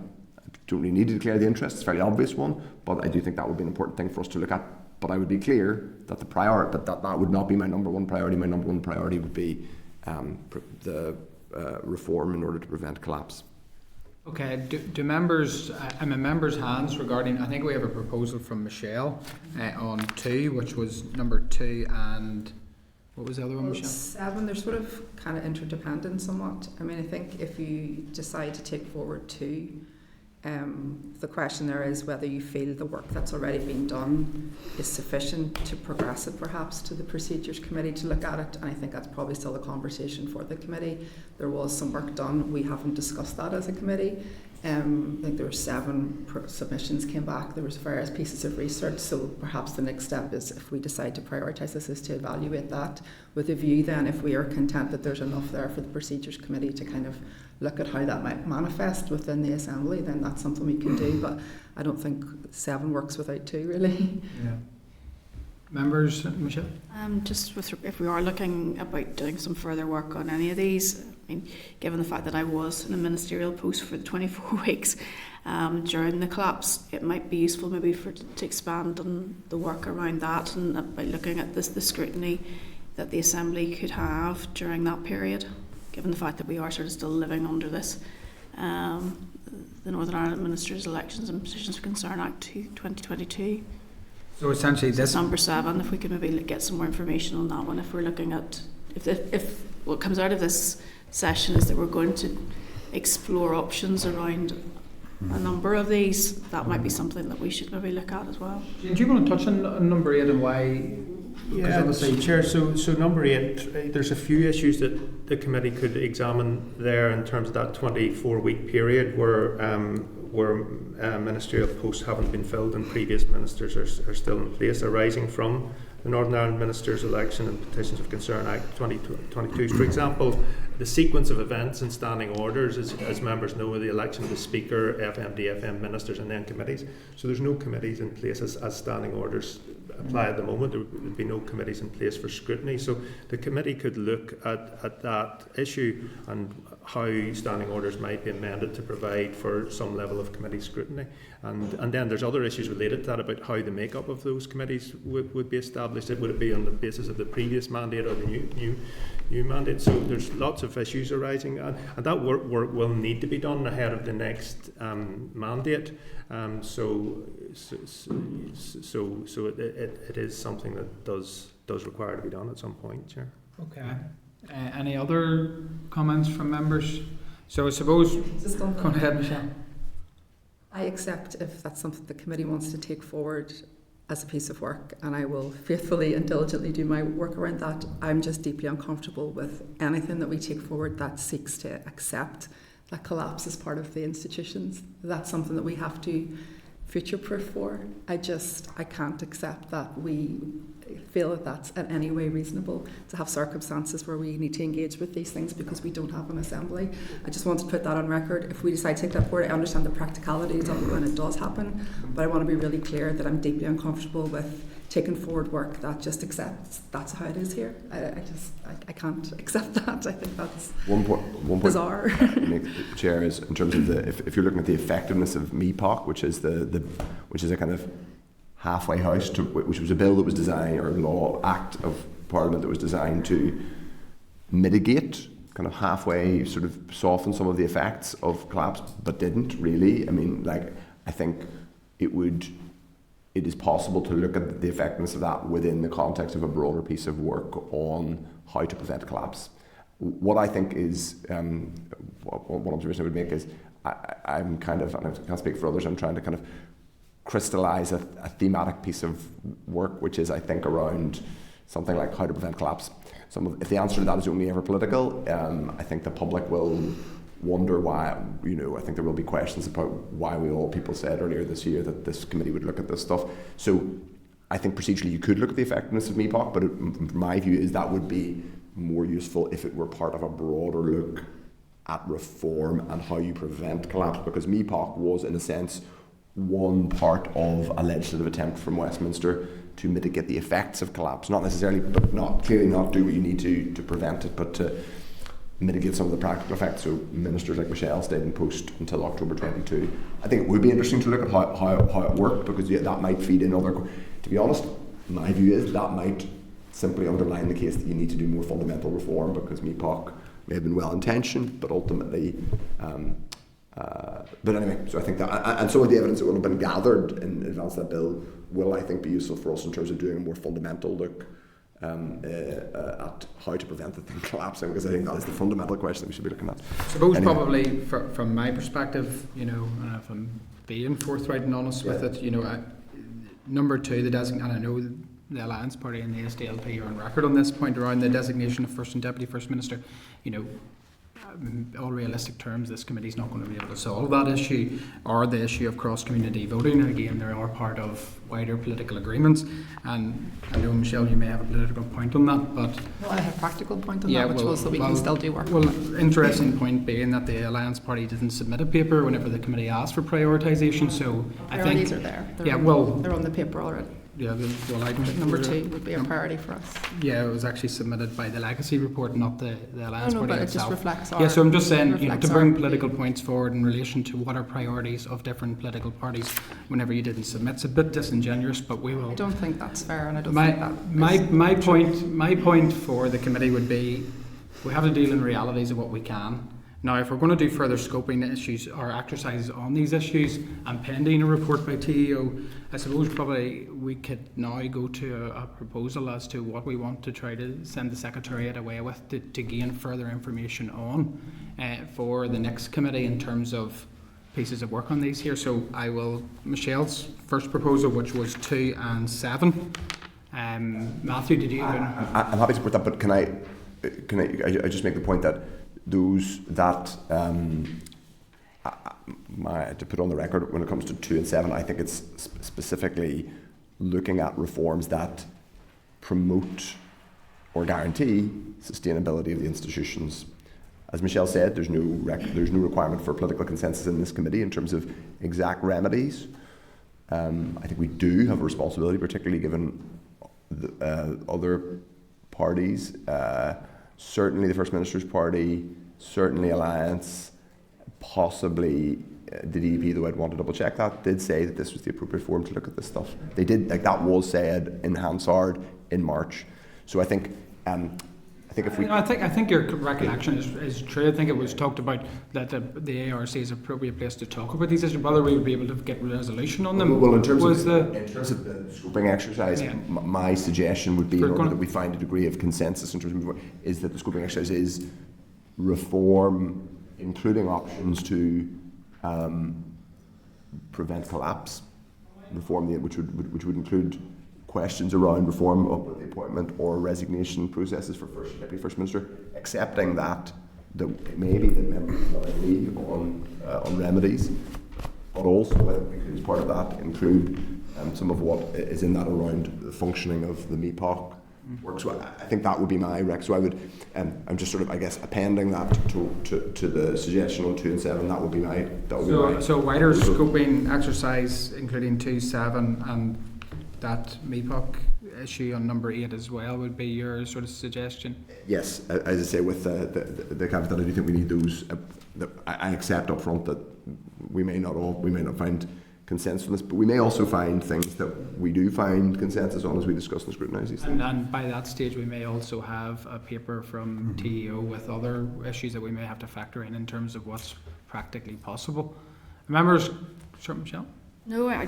don't really need to declare the interest, it's a fairly obvious one, but I do think that would be an important thing for us to look at. But I would be clear that that would not be my number one priority. My number one priority would be the reform in order to prevent collapse. Okay, do members, I'm in members' hands regarding, I think we have a proposal from Michelle on 2, which was number 2, and what was the other one, Michelle? 7, they're sort of kind of interdependent somewhat. I mean, I think if you decide to take forward 2, The question there is whether you feel the work that's already been done is sufficient to progress it perhaps to the Procedures Committee to look at it, and I think that's probably still a conversation for the committee. There was some work done, we haven't discussed that as a committee. I think there were 7 submissions came back, there was various pieces of research, so perhaps the next step is, if we decide to prioritise this, is to evaluate that with a view then, if we are content that there's enough there for the Procedures Committee to kind of look at how that might manifest within the Assembly, then that's something we can do, but I don't think 7 works without 2 really. Yeah. Members, Michelle? Just if we are looking about doing some further work on any of these, I mean, given the fact that I was in a ministerial post for the 24 weeks during the collapse, it might be useful maybe to expand on the work around that, and by looking at the scrutiny that the Assembly could have during that period, given the fact that we are sort of still living under this. The Northern Ireland Ministers' Elections and Petitions of Concern Act 2022. So essentially this... Number 7, if we could maybe get some more information on that one, if we're looking at, if what comes out of this session is that we're going to explore options around a number of these, that might be something that we should maybe look at as well. Do you want to touch on number 8 and why? Yeah, Chair, so number 8, there's a few issues that the committee could examine there in terms of that 24-week period where ministerial posts haven't been filled and previous ministers are still in place, arising from the Northern Ireland Ministers' Election and Petitions of Concern Act 2022. For example, the sequence of events and standing orders, as members know, the election of the Speaker, FM, DFM ministers and then committees. So there's no committees in place as standing orders apply at the moment. There would be no committees in place for scrutiny. So the committee could look at that issue and how standing orders might be amended to provide for some level of committee scrutiny. And then there's other issues related to that about how the makeup of those committees would be established. Would it be on the basis of the previous mandate or the new mandate? So there's lots of issues arising, and that work will need to be done ahead of the next mandate. So it is something that does require to be done at some point, Chair. Okay. Any other comments from members? So I suppose... Go ahead, Michelle. I accept if that's something the committee wants to take forward as a piece of work, and I will faithfully and diligently do my work around that. I'm just deeply uncomfortable with anything that we take forward that seeks to accept that collapse is part of the institutions. That's something that we have to future-proof for. I can't accept that we feel that that's in any way reasonable to have circumstances where we need to engage with these things because we don't have an assembly. I just want to put that on record. If we decide to take that forward, I understand the practicalities of it when it does happen, but I want to be really clear that I'm deeply uncomfortable with taking forward work that just accepts that's how it is here. I can't accept that. I think that's one point bizarre. Chair, is in terms of if you're looking at the effectiveness of MEPOC, which is which is a kind of halfway house to, which was a bill that was designed, or law act of Parliament that was designed to mitigate, kind of halfway sort of soften some of the effects of collapse, but didn't really. I mean, I think it is possible to look at the effectiveness of that within the context of a broader piece of work on how to prevent collapse. What I think is, one observation I would make is, I'm kind of, and I can't speak for others, I'm trying to kind of crystallise a thematic piece of work, which is, I think, around something like how to prevent collapse. If the answer to that is only ever political, I think the public will wonder why. I think there will be questions about why people said earlier this year that this committee would look at this stuff. So I think procedurally you could look at the effectiveness of MEPOC, but my view is that would be more useful if it were part of a broader look at reform and how you prevent collapse, because MEPOC was, in a sense, one part of a legislative attempt from Westminster to mitigate the effects of collapse, not necessarily, but clearly not do what you need to prevent it, but to mitigate some of the practical effects. So ministers like Michelle stayed in post until October 22. I think it would be interesting to look at how it worked, because that might feed in to be honest, my view is that might simply underline the case that you need to do more fundamental reform, because MEPOC may have been well intentioned, but ultimately but anyway, so I think that, and some of the evidence that will have been gathered in advance of that bill will, I think, be useful for us in terms of doing a more fundamental look at how to prevent the thing collapsing, because I think that is the fundamental question that we should be looking at. I suppose Anyway. probably from my perspective, you know, and if I'm being forthright and honest with it, you know, number two, the and I know the Alliance Party and the SDLP are on record on this point around the designation of First and Deputy First Minister. You know, in all realistic terms, this committee is not going to be able to solve that issue or the issue of cross-community voting. Again, they are part of wider political agreements, and I know, Michelle, you may have a political point on that, but Well, I have a practical point on yeah, that, which was that we can still do work. Well, interesting point being that the Alliance Party didn't submit a paper whenever the committee asked for prioritisation, so I Priorities think... are there. They're on the paper already. Yeah, well, I don't... Number 2 would be a priority for us. Yeah, it was actually submitted by the Legacy report, not the Alliance No, Party but it itself. just reflects our... Yeah, so I'm just saying, you know, reflects to bring our- political points forward in relation to what are priorities of different political parties whenever you didn't submit. It's a bit disingenuous, but we will... I don't think that's fair, and I don't think that... My point for the committee would be, we have to deal in realities of what we can. Now, if we're going to do further scoping issues or exercises on these issues, and pending a report by TEO, I suppose probably we could now go to a proposal as to what we want to try to send the Secretariat away with to gain further information on for the next committee in terms of pieces of work on these here. So I will, Michelle's first proposal, which was 2 and 7. Matthew, did you have any? I'm happy to support that, but can I just make the point that those that to put on the record when it comes to 2 and 7, I think it's specifically looking at reforms that promote or guarantee sustainability of the institutions. As Michelle said, there's no requirement for political consensus in this committee in terms of exact remedies. I think we do have a responsibility, particularly given the other parties. Certainly the First Minister's Party, certainly Alliance, possibly the DUP, though I'd want to double check that, did say that this was the appropriate forum to look at this stuff. They did, like that was said in Hansard in March. So I think if we... I think your recollection is true. I think it was talked about that the ARC is an appropriate place to talk about these issues, whether we would be able to get resolution on them. Well, in terms of the scoping exercise, Yeah. my suggestion would be, in order that we find a degree of consensus in terms of is that the scoping exercise is reform, including options to prevent collapse, reform which would include questions around reform of the appointment or resignation processes for First Deputy First Minister, accepting that maybe the members will agree on remedies, but also as part of that include some of what is in that around the functioning of the MEPOC work. So I think that would be my rec. So I would, I'm just sort of, I guess, appending that to the suggestion on 2 and 7. That would be my. So wider scoping exercise, including 2, 7, and that MEPOC issue on number 8 as well would be your sort of suggestion. Yes, as I say, with the caveat that I do think we need those. I accept up front that we may not find consensus on this, but we may also find things that we do find consensus on as we discuss and scrutinise these things. And by that stage, we may also have a paper from TEO with other issues that we may have to factor in terms of what's practically possible. Members, sure, Michelle? No, I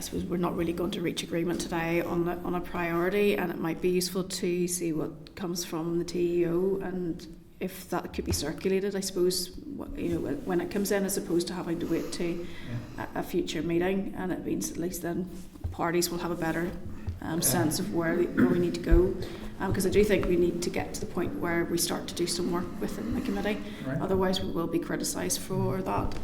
suppose we're not really going to reach agreement today on a priority, and it might be useful to see what comes from the TEO and if that could be circulated, I suppose, when it comes in, as opposed to having to wait to a future meeting. And it means at least then parties will have a better sense of where we need to go. Because I do think we need to get to the point where we start to do some work within the committee. Right. Otherwise, we will be criticised for that.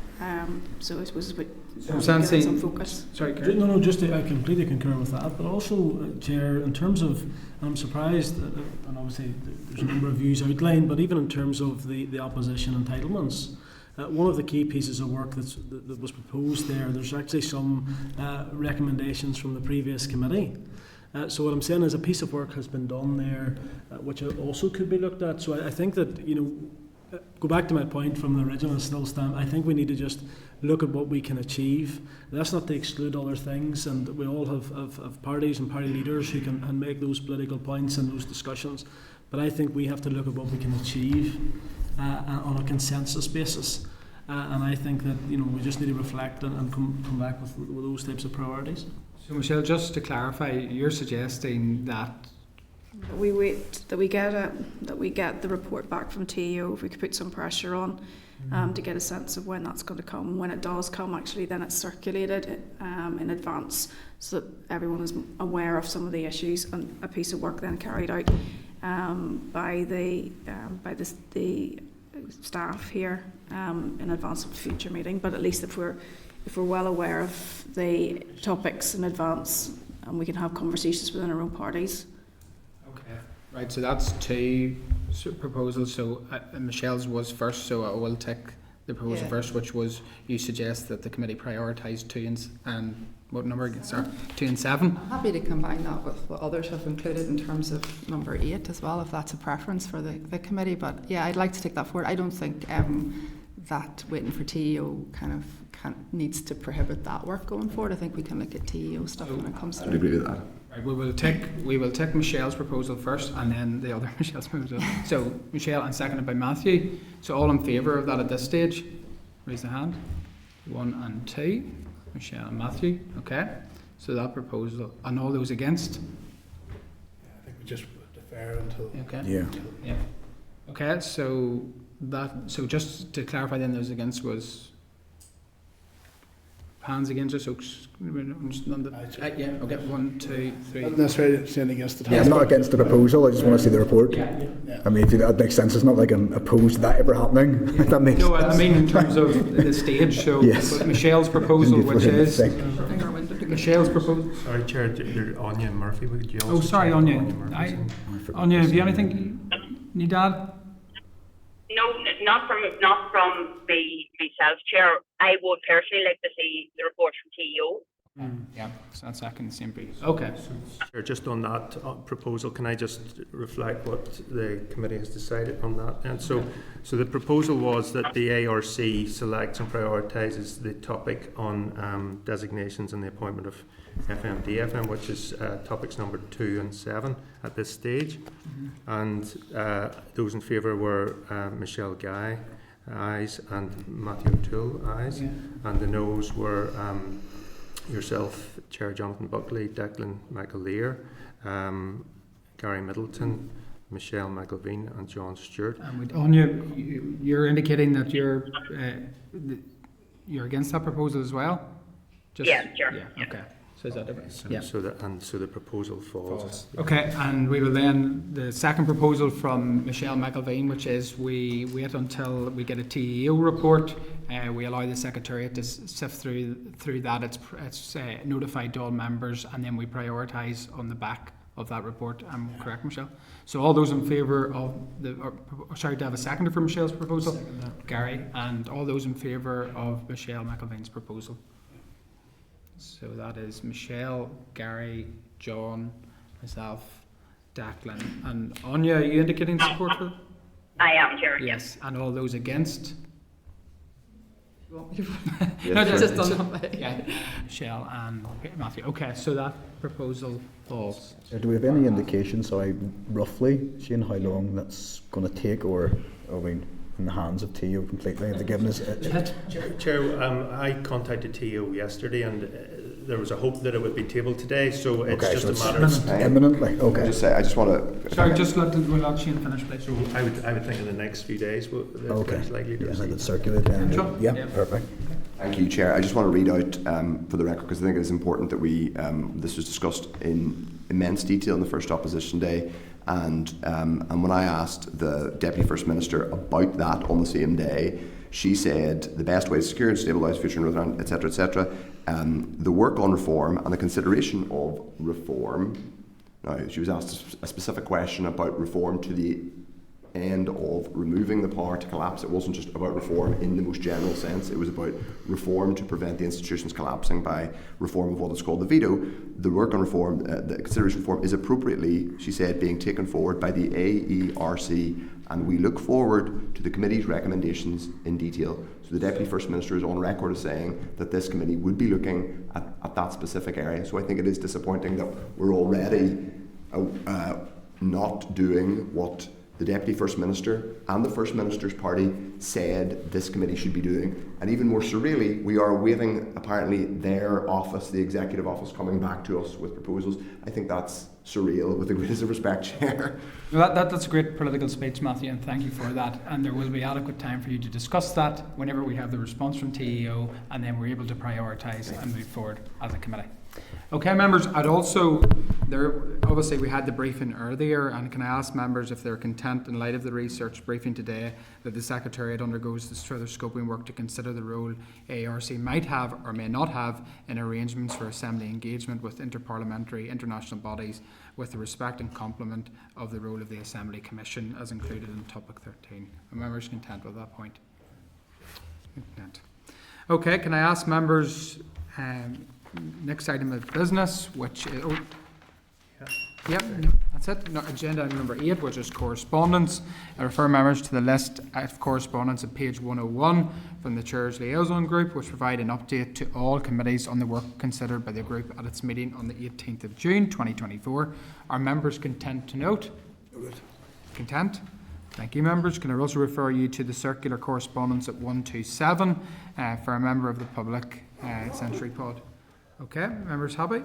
So I suppose it's about some focus. Sorry, Karen. No, I completely concur with that. But also, Chair, in terms of, I'm surprised, and obviously there's a number of views outlined, but even in terms of the opposition entitlements, one of the key pieces of work that was proposed there's actually some recommendations from the previous committee. So what I'm saying is a piece of work has been done there, which also could be looked at. So I think that, go back to my point from the original still stand, I think we need to just look at what we can achieve. That's not to exclude other things, and we all have parties and party leaders who can make those political points and those discussions. But I think we have to look at what we can achieve on a consensus basis. And I think that we just need to reflect and come back with those types of priorities. So Michelle, just to clarify, you're suggesting that that we wait, that we get the report back from TEO. If we could put some pressure on to get a sense of when that's going to come. When it does come, actually, then it's circulated in advance so that everyone is aware of some of the issues, and a piece of work then carried out by the staff here in advance of a future meeting. But at least if we're well aware of the topics in advance, and we can have conversations within our own parties. Okay. Right, so that's two proposals. So Michelle's was first, so I will take the proposal first, which was you suggest that the committee prioritise 2 and what number again? Sorry, 2 and 7. I'm happy to combine that with what others have included in terms of number 8 as well, if that's a preference for the committee. But yeah, I'd like to take that forward. I don't think that waiting for TEO needs to prohibit that work going forward. I think we can look at TEO stuff when it comes I to would agree with that. Right, we will take Michelle's proposal first, and then the other Michelle's proposal. So Michelle, and seconded by Matthew. So all in favour of that at this stage, raise the hand. 1 and 2, Michelle and Matthew. Okay. So that proposal, and all those against. I think we just defer until. Okay. Yeah. Okay. So just to clarify, then those against was hands against us. So yeah. Okay. 1, 2, 3. Not necessarily saying against the Yeah, I'm not against the proposal, I just want to see the report. Yeah. I mean, if that makes sense, it's not like I'm opposed to that ever happening. If that makes No, sense. I mean in terms of the stage. So Yes. Michelle's proposal, which is Michelle's proposal. Sorry, Chair, you're Anya Murphy. Would you also Oh, sorry, check Anya. Murphy's in? Anya, have you anything you need to add? No, not from me myself, Chair. I would personally like to see the report from TEO. Yeah, so that's second the same piece. Okay. Chair, just on that proposal, can I just reflect what the committee has decided on that? And so the proposal was that the ARC selects and prioritises the topic on designations and the appointment of FMDFM, which is topics number 2 and 7 at this stage. And those in favour were Michelle Guy, ayes, and Matthew O'Toole, ayes. And the noes were yourself, Chair Jonathan Buckley, Declan McAleer, Gary Middleton, Michelle McElveen, and John Stewart. And Anya, you're indicating that you're against that proposal as well? Yeah, sure. Yeah, okay. So is that different? So the proposal falls. Okay, and we will then, the second proposal from Michelle McElveen, which is we wait until we get a TEO report. We allow the Secretariat to sift through that. It's notified to all members, and then we prioritise on the back of that report. I'm correct, Michelle? So all those in favour of sorry, to have a seconder for Michelle's proposal? Gary, and all those in favour of Michelle McElveen's proposal? So that is Michelle, Gary, John, myself, Declan, and Anya. Are you indicating support for? I am, Chair. Yes, and all those against? Yeah, Michelle and Matthew. Okay, so that proposal falls. Do we have any indication, roughly, Shane, how long that's going to take, or are we in the hands of TEO completely? Have they given us Chair, I contacted TEO yesterday, and there was a hope that it would be tabled today, so it's just a matter of... imminently? Okay. I just want to... Sorry, just let Shane finish, please. So I would think in the next few days it's likely to Yeah, receive. it's circulated. Sure. Yeah, perfect. Thank you, Chair. I just want to read out for the record, because I think it is important that we, this was discussed in immense detail in the first opposition day, and when I asked the Deputy First Minister about that on the same day, she said the best way to secure and stabilise future Northern Ireland, etc., the work on reform and the consideration of reform. Now, she was asked a specific question about reform to the end of removing the power to collapse. It wasn't just about reform in the most general sense. It was about reform to prevent the institutions collapsing by reform of what is called the veto. The work on reform, the consideration of reform, is appropriately, she said, being taken forward by the AERC, and we look forward to the committee's recommendations in detail. So the Deputy First Minister is on record as saying that this committee would be looking at that specific area. So I think it is disappointing that we're already not doing what the Deputy First Minister and the First Minister's party said this committee should be doing. And even more surreally, we are awaiting apparently their office, the Executive Office, coming back to us with proposals. I think that's surreal, with the greatest of respect, Chair. Well, that's a great political speech, Matthew, and thank you for that. And there will be adequate time for you to discuss that whenever we have the response from TEO, and then we're able to prioritise and move forward as a committee. Okay, members, obviously we had the briefing earlier, and can I ask members if they're content in light of the research briefing today that the Secretariat undergoes this further scoping work to consider the role ARC might have or may not have in arrangements for Assembly engagement with interparliamentary international bodies with the respect and complement of the role of the Assembly Commission as included in topic 13. Are members content with that point? Content. Okay, can I ask members next item of business, which is, that's it. No, agenda item number 8, which is correspondence. I refer members to the list of correspondence at page 101 from the Chair's Liaison Group, which provide an update to all committees on the work considered by the group at its meeting on the 18th of June 2024. Are members content to note? Content? Thank you, members. Can I also refer you to the circular correspondence at 127 for a member of the public, Century Pod? Okay, members happy?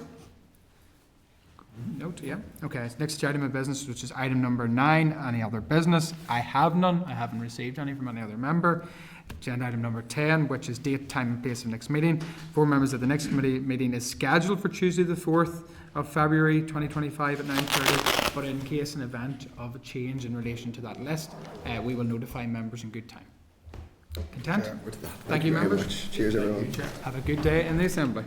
Note, yeah. Okay, next item of business, which is item number 9, any other business. I have none. I haven't received any from any other member. Agenda item number 10, which is date, time and place of next meeting. 4 members of the next committee meeting is scheduled for Tuesday the 4th of February 2025 at 9:30, but in case an event of a change in relation to that list, we will notify members in good time. Content? Thank you, members. Much. Cheers, everyone. Have a good day in the Assembly.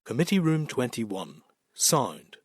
Committee Room 21. Sound.